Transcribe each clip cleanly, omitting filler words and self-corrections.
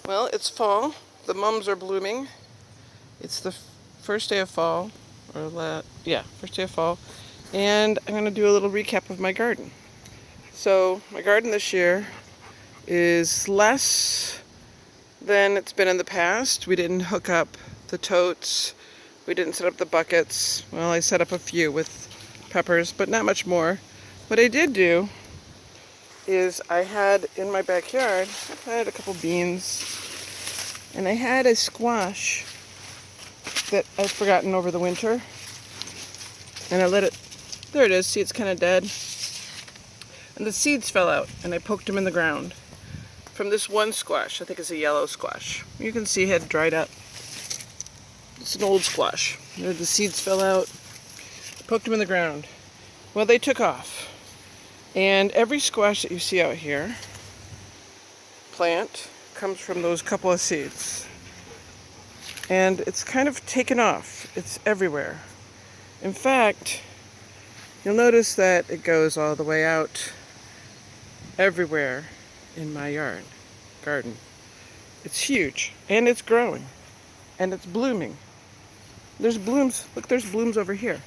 Well, it's fall. The mums are blooming. It's the first day of fall, first day of fall. And I'm going to do a little recap of my garden. So my garden this year is less than it's been in the past. We didn't hook up the totes. We didn't set up the buckets. Well, I set up a few with peppers, but not much more. What I did do is I had in my backyard, I had a couple beans, and I had a squash that I'd forgotten over the winter. And I let it, there it is, see it's kind of dead. And the seeds fell out, and I poked them in the ground. From this one squash, I think it's a yellow squash. You can see it had dried up. It's an old squash. There the seeds fell out, poked them in the ground. Well, they took off. And every squash that you see out here, plant, comes from those couple of seeds. And it's kind of taken off. It's everywhere. In fact, you'll notice that it goes all the way out everywhere in my garden. It's huge, and it's growing, and it's blooming. There's blooms, look, there's blooms over here.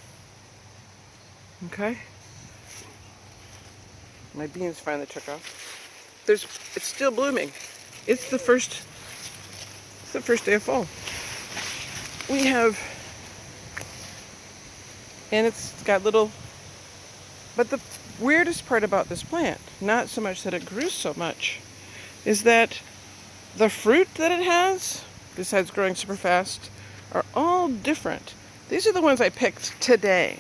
Okay? My beans finally took off. It's still blooming. It's the first day of fall. We have, and it's got little, but the weirdest part about this plant, not so much that it grew so much, is that the fruit that it has, besides growing super fast, are all different. These are the ones I picked today.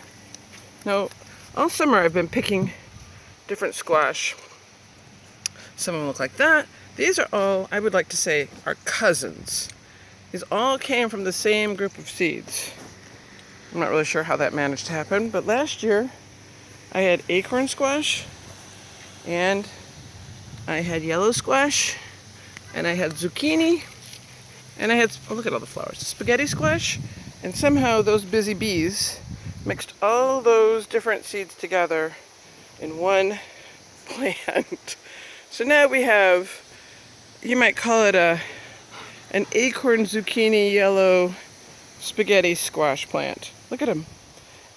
Now, all summer I've been picking different squash. Some of them look like that. These are all, I would like to say, are cousins. These all came from the same group of seeds. I'm not really sure how that managed to happen, but last year I had acorn squash, and I had yellow squash, and I had zucchini, and I had, oh, look at all the flowers, spaghetti squash, and somehow those busy bees mixed all those different seeds together in one plant. So now we have, you might call it an acorn zucchini yellow spaghetti squash plant. Look at them.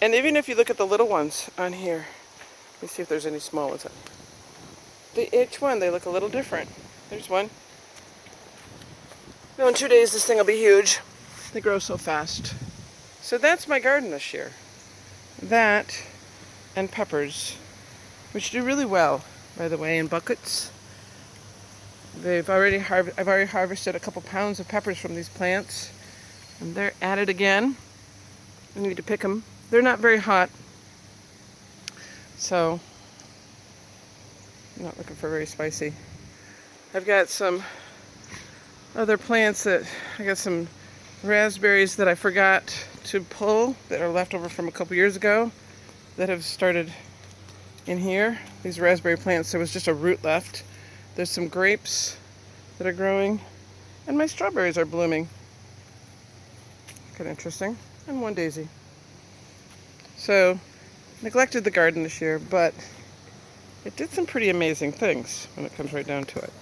And even if you look at the little ones on here, let me see if there's any small ones. Each one, they look a little different. There's one. Now in 2 days this thing will be huge. They grow so fast. So that's my garden this year. That and peppers, which do really well, by the way, in buckets. I've already harvested a couple pounds of peppers from these plants, and they're at it again. I need to pick them. They're not very hot, so I'm not looking for very spicy. I've got some other plants that, I got some raspberries that I forgot to pull that are left over from a couple years ago that have started in here. These raspberry plants, there was just a root left. There's some grapes that are growing, and my strawberries are blooming. Kind of interesting. And one daisy. So, neglected the garden this year, but it did some pretty amazing things when it comes right down to it.